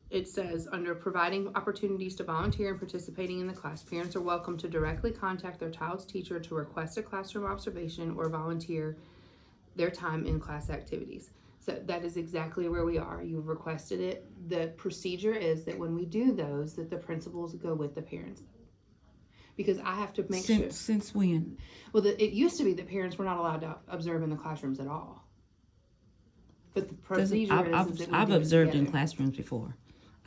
it says, under providing opportunities to volunteer and participating in the class, parents are welcome to directly contact their child's teacher to request a classroom observation or volunteer their time in class activities. So that is exactly where we are. You've requested it. The procedure is that when we do those, that the principals go with the parents. Because I have to make sure. Since when? Well, it used to be that parents were not allowed to observe in the classrooms at all. But the procedure is that I've observed in classrooms before.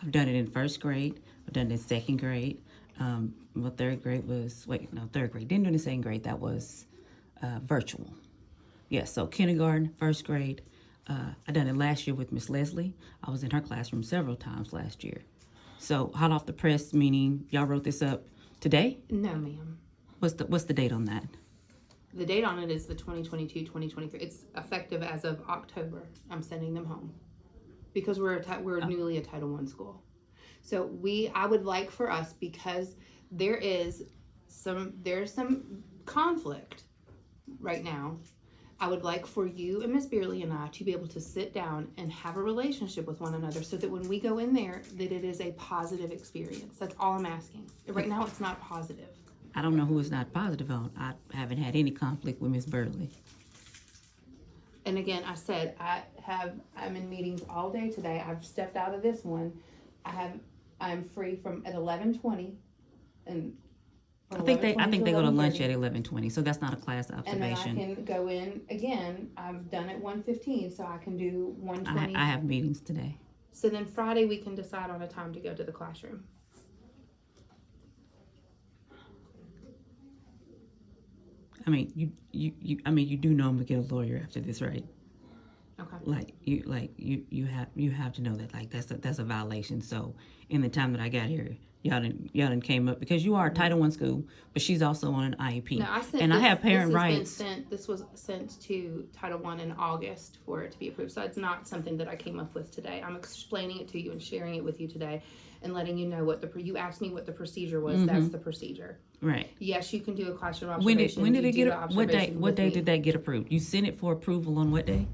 I've done it in first grade. I've done it in second grade. Third grade was, third grade. Didn't do it in second grade. That was virtual. Yes, so kindergarten, first grade. I done it last year with Miss Leslie. I was in her classroom several times last year. So hot off the press, meaning y'all wrote this up today? No, ma'am. What's the date on that? The date on it is the 2022-2023. It's effective as of October. I'm sending them home because we're newly a Title I school. So I would like for us, because there's some conflict right now. I would like for you and Miss Beerley and I to be able to sit down and have a relationship with one another so that when we go in there, that it is a positive experience. That's all I'm asking. Right now, it's not positive. I don't know who it's not positive on. I haven't had any conflict with Miss Beerley. And again, I said, I'm in meetings all day today. I've stepped out of this one. I'm free at 11:20 and I think they go to lunch at 11:20, so that's not a class observation. And then I can go in again. I've done it 1:15, so I can do 1:20. I have meetings today. So then Friday we can decide on a time to go to the classroom. I mean, you do know I'm gonna get a lawyer after this, right? Okay. You have to know that that's a violation. So in the time that I got here, y'all done came up because you are a Title I school, but she's also on an IEP. No, I have parent rights. This was sent to Title I in August for it to be approved. So it's not something that I came up with today. I'm explaining it to you and sharing it with you today, and letting you know you asked me what the procedure was. Mm-hmm. That's the procedure. Right. Yes, you can do a classroom observation. When did it get? What day did that get approved? You sent it for approval on what day?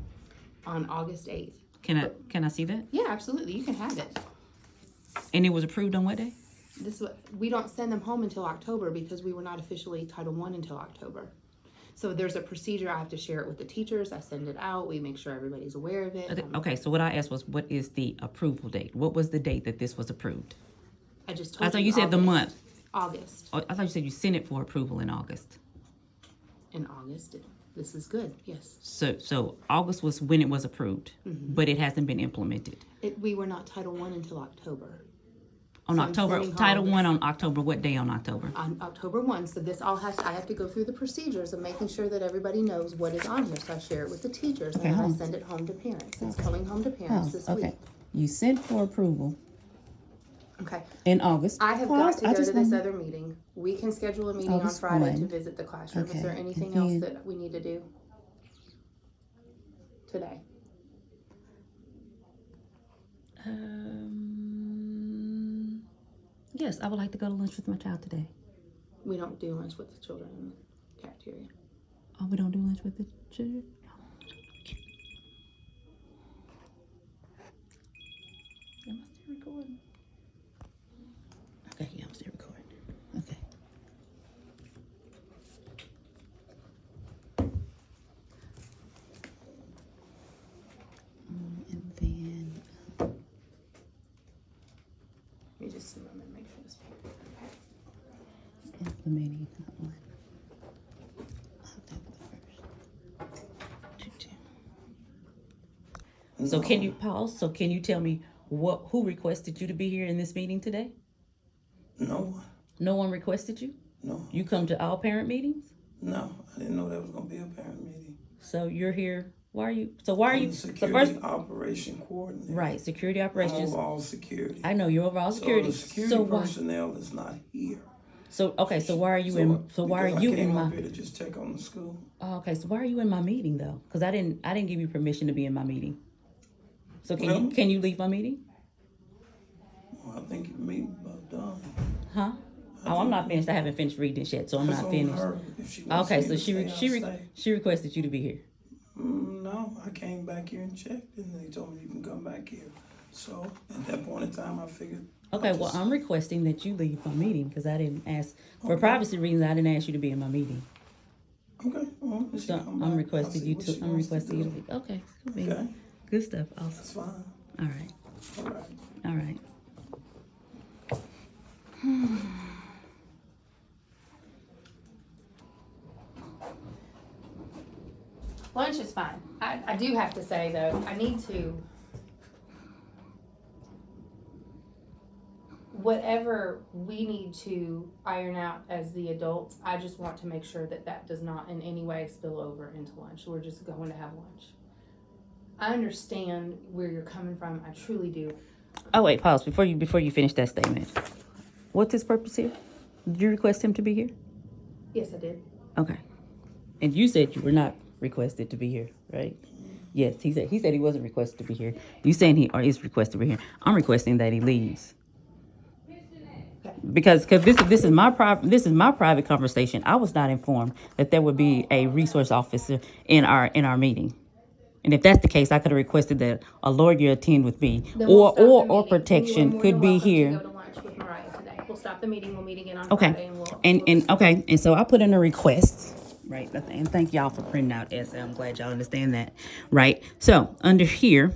On August 8th. Can I see that? Yeah, absolutely. You can have it. And it was approved on what day? We don't send them home until October because we were not officially Title I until October. So there's a procedure. I have to share it with the teachers. I send it out. We make sure everybody's aware of it. Okay, so what I asked was, what is the approval date? What was the date that this was approved? I just told you. I thought you said the month. August. Oh, I thought you said you sent it for approval in August. In August. This is good, yes. So August was when it was approved, mm-hmm. but it hasn't been implemented. We were not Title I until October. Title I on October, what day on October? On October 1, so this all I have to go through the procedures of making sure that everybody knows what is on here. So I share it with the teachers and then I send it home to parents. It's coming home to parents this week. You sent for approval. Okay. In August. I have got to go to this other meeting. We can schedule a meeting on Friday to visit the classroom. Okay. Is there anything else that we need to do today? Yes, I would like to go to lunch with my child today. We don't do lunch with the children in the cafeteria. Oh, we don't do lunch with the children? Am I still recording? Okay, yeah, I'm still recording. Okay. And then... Let me just make sure this paper. Implementing that one. So can you pause? So can you tell me who requested you to be here in this meeting today? No one. No one requested you? No. You come to all parent meetings? No, I didn't know that was gonna be a parent meeting. So you're here. Why are you? Security operation coordinator. Right, security operations. I'm overall security. I know you're overall security. So the security personnel is not here. So okay, so why are you in? So why are you in my? I came up here to just check on the school. Oh, okay, so why are you in my meeting though? Because I didn't give you permission to be in my meeting. So can you leave my meeting? Well, I think your meeting about done. Huh? I'm not finished. I haven't finished reading this yet, so I'm not finished. Okay, so she requested you to be here. No, I came back here and checked, and they told me you can come back here So at that point in time, I figured. Okay, well, I'm requesting that you leave my meeting because I didn't ask, for privacy reasons, I didn't ask you to be in my meeting. Okay, well, if she So come I'm back, requesting I'll see you what to, she I'm wants requesting you to do. leave. Okay, cool beans. Okay, Good stuff, awesome. that's fine. All right, All right. all right. Lunch is fine. I do have to say though, I need to, whatever we need to iron out as the adults, I just want to make sure that that does not in any way spill over into lunch. We're just going to have lunch. I understand where you're coming from. I truly do. Oh, wait, pause, before you finish that statement. What's his purpose here? Did you request him to be here? Yes, I did. Okay. And you said you were not requested to be here, right? Yes, he said he wasn't requested to be here. You saying he or is requested to be here. I'm requesting that he leaves. Because this is my private conversation. I was not informed that there would be a resource officer in our meeting. And if that's the case, I could have requested that a lawyer attend with me, Then we'll stop the or meeting. protection And you are more could than be welcome to here. go to lunch with Mariah today. We'll stop the meeting. We'll meet again on Okay, Friday, and we'll and okay, and so I put in a request, right? And thank y'all for printing out essay. I'm glad y'all understand that, right? So under here,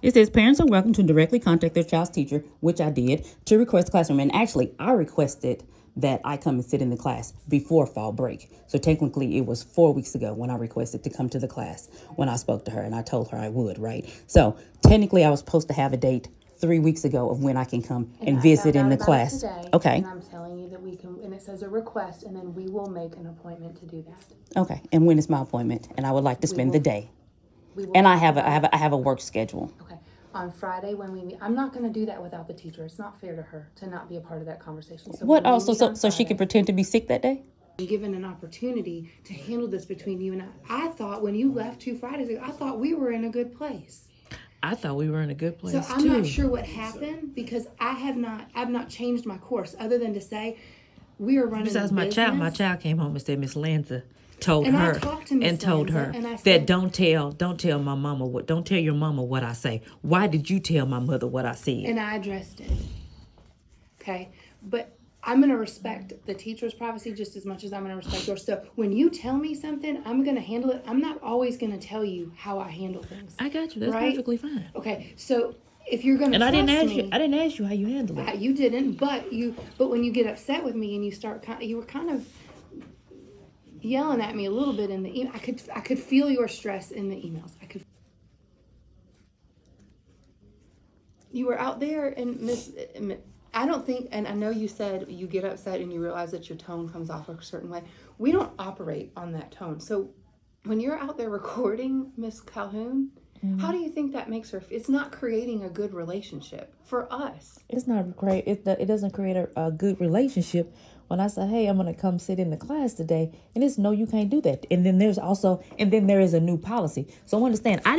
it says parents are welcome to directly contact their child's teacher, which I did, to request classroom. And actually, I requested that I come and sit in the class before fall break. So technically, it was 4 weeks ago when I requested to come to the class when I spoke to her, and I told her I would, right? So technically, I was supposed to have a date 3 weeks ago of when I can come and I visit found in out the about it class. today, Okay. And I'm telling you that we can, and it says a request, and then we will make an appointment to do that. Okay. And when is my appointment? And I would like to spend the will- day. We will And I talk have about a work schedule. Okay. On Friday when we meet, I'm not going to do that without the teacher. It's not fair to her to not be a part of that conversation. So What when we also meet on so she can Friday, pretend to be sick that day? given an opportunity to handle this between you and I thought when you left 2 Fridays ago, I thought we were in a good place. I thought we were in a good place So I'm too. not sure what happened because I've not changed my course other than to say we are running. Besides a my business. child came home and said Miss Lanza told And I her talked to Miss and told Lanza, her and I that said- don't tell my mama what don't tell your mama what I say. Why did you tell my mother what I said? And I addressed it. Okay, but I'm going to respect the teacher's privacy just as much as I'm going to respect yours. So when you tell me something, I'm going to handle it. I'm not always going to tell you how I handle things. I got you. That's Right? perfectly fine. Okay, so if you're going to And I didn't ask me, you. I didn't ask you how you handle it. You didn't, but when you get upset with me and you start you were kind of yelling at me a little bit in the email. I could feel your stress in the emails. You were out there and I don't think, and I know you said you get upset and you realize that your tone comes off a certain way. We don't operate on that tone. So when you're out there recording Miss Calhoun, how do you think that makes her? It's not creating a good relationship for us. It's not great. It doesn't create a good relationship when I say, hey, I'm going to come sit in the class today. And it's no, you can't do that. And then there is a new policy. So understand, I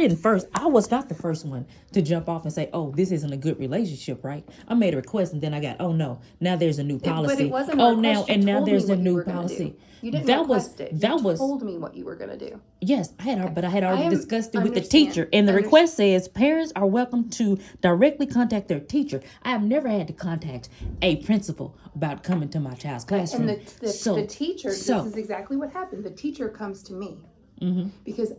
was not the first one to jump off and say, oh, this isn't a good relationship, right? I made a request and then I got, oh no, now there's a new policy. But it wasn't a oh, request. now, You and now told me there's a what you new were gonna policy. do. You didn't request it. That You was told me what you were going to do. Yes, I had already discussed it with the understand. teacher, and the request says parents are welcome to directly contact their teacher. I have never had to contact a principal about coming to my child's classroom. And the teacher, this is exactly what happened. The teacher comes to me because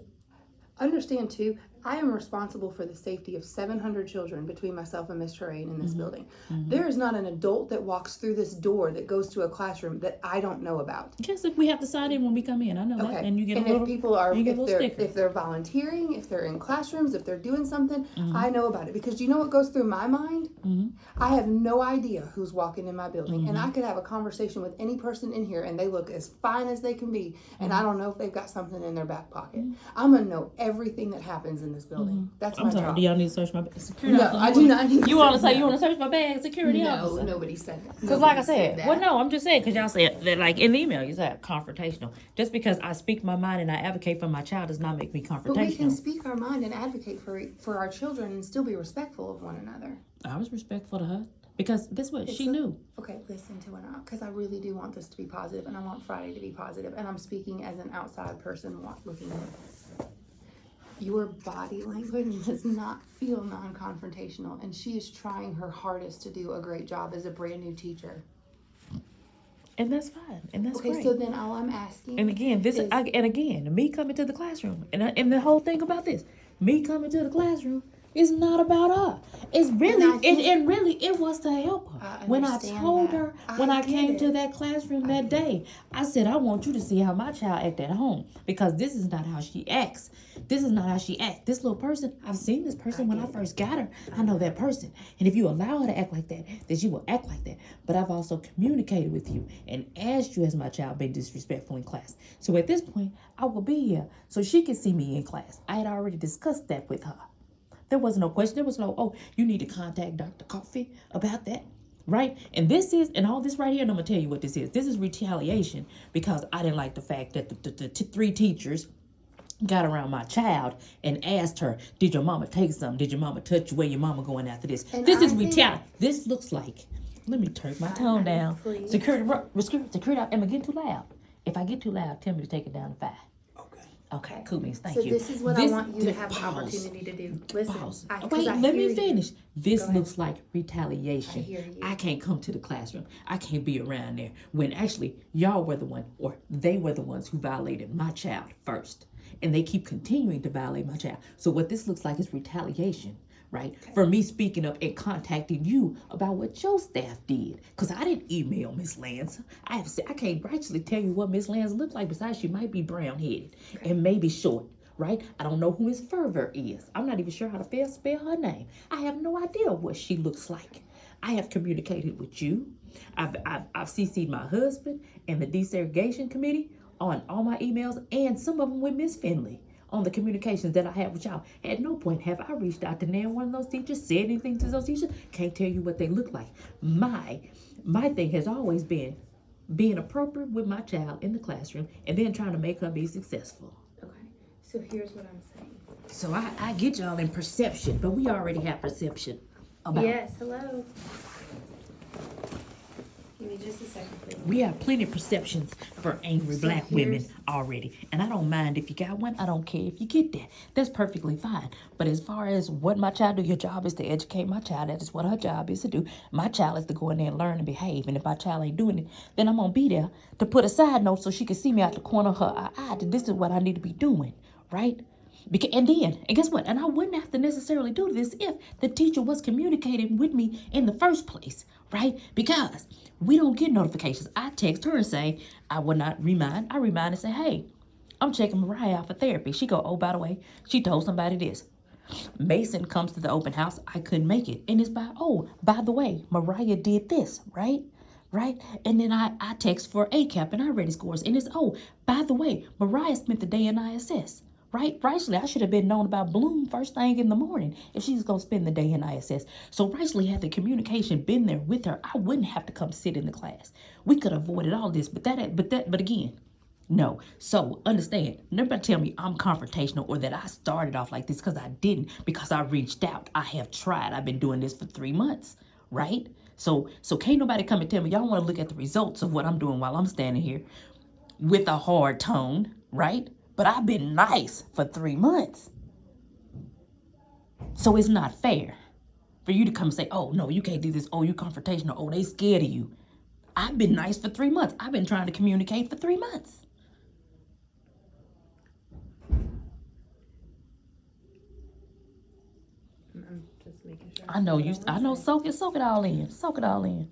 understand too, I am responsible for the safety of 700 children between myself and Miss Terrain in this building. There is not an adult that walks through this door that goes to a classroom that I don't know about. Yes, if we have to sign in when we come in, I know that, and you get a little. If people are, you get a little sticker. if they're volunteering, if they're in classrooms, if they're doing something, I know about it because you know what goes through my mind. I have no idea who's walking in my building, and I could have a conversation with any person in here, and they look as fine as they can be, and I don't know if they've got something in their back pocket. I'm gonna know everything that happens in this building. That's my I'm sorry. job. Do y'all need to search my bag? Security No, officer, I do not need. You want to say you want to search my bag? Security No, officer. nobody said that. Because like I Nobody said, that. well, no, I'm just saying, because y'all said that, like, in the email, you said confrontational. Just because I speak my mind and I advocate for my child does not make me confrontational. But we can speak our mind and advocate for our children and still be respectful of one another. I was respectful to her because guess what? She knew. Okay, listen to it because I really do want this to be positive, and I want Friday to be positive, and I'm speaking as an outside person looking in. Your body language does not feel non-confrontational, and she is trying her hardest to do a great job as a brand new teacher. And that's fine. And that's Okay, great. so then all I'm asking And again, me coming to the classroom, and the whole thing about this, me coming to the classroom is not about her. It's really, and really, it was to help her. When I told her, when I came to that classroom that day, I said, I want you to see how my child act at home, because this is not how she acts. This is not how she acts. This little person, I've seen this person when I first got her. I know that person. And if you allow her to act like that, then she will act like that. But I've also communicated with you and asked you, has my child been disrespectful in class? So at this point, I will be here so she can see me in class. I had already discussed that with her. There was no question. There was no, oh, you need to contact Dr. Coffee about that, right? And all this right here, and I'm going to tell you what this is. This is retaliation, because I didn't like the fact that the three teachers got around my child and asked her, did your mama take something? Did your mama touch you? Where your mama going after this? And This is I think- retaliation. This looks like, let me turn my tone down. please. Security, am I getting too loud? If I get too loud, tell me to take it down to 5. Okay, cool means thank So you. this is what I want you to have the pause. opportunity to do. Listen, Pause. 'cause Wait, I let hear me you. finish. This Go ahead. looks like retaliation. I hear you. I can't come to the classroom. I can't be around there, when actually y'all were the one, or they were the ones who violated my child first. And they keep continuing to violate my child. So what this looks like is retaliation, right? For me speaking up and contacting you about what your staff did. Because I didn't email Miss Lance. I can't actually tell you what Miss Lance looked like, besides she might be brown-headed and maybe short. Right? I don't know who Miss Ferver is. I'm not even sure how to spell her name. I have no idea what she looks like. I have communicated with you. I've CC'd my husband and the desegregation committee on all my emails, and some of them with Miss Finley on the communications that I have with y'all. At no point have I reached out to nail one of those teachers, said anything to those teachers. Can't tell you what they look like. My thing has always been being appropriate with my child in the classroom, and then trying to make her be successful. Okay, so here's what I'm saying. So I get y'all in perception, but we already have perception about. Yes, hello. Give me just a second, please. We have plenty of perceptions for angry So black women here's- already. And I don't mind if you got one. I don't care if you get that. That's perfectly fine. But as far as what my child do, your job is to educate my child. That is what her job is to do. My child is to go in there and learn and behave. And if my child ain't doing it, then I'm going to be there to put a side note so she can see me out the corner of her eye that this is what I need to be doing, right? And guess what? And I wouldn't have to necessarily do this if the teacher was communicating with me in the first place, right? Because we don't get notifications. I text her and say, I will not remind. I remind and say, hey, I'm checking Mariah out for therapy. She go, oh, by the way, she told somebody this. Mason comes to the open house. I couldn't make it. And it's by the way, Mariah did this, right? Right? And then I text for ACAP and I ready scores. And it's, by the way, Mariah spent the day in ISS. Right? Rightfully, I should have been known about Bloom first thing in the morning if she's going to spend the day in ISS. So rightfully, had the communication been there with her, I wouldn't have to come sit in the class. We could have avoided all this, but again, no. So understand, nobody tell me I'm confrontational or that I started off like this, because I didn't, because I reached out. I have tried. I've been doing this for 3 months, right? So can't nobody come and tell me y'all want to look at the results of what I'm doing while I'm standing here with a hard tone, right? But I've been nice for 3 months. So it's not fair for you to come and say, oh, no, you can't do this. Oh, you confrontational. Oh, they scared of you. I've been nice for 3 months. I've been trying to communicate for 3 months. I'm just making sure. I know, soak it all in. Soak it all in.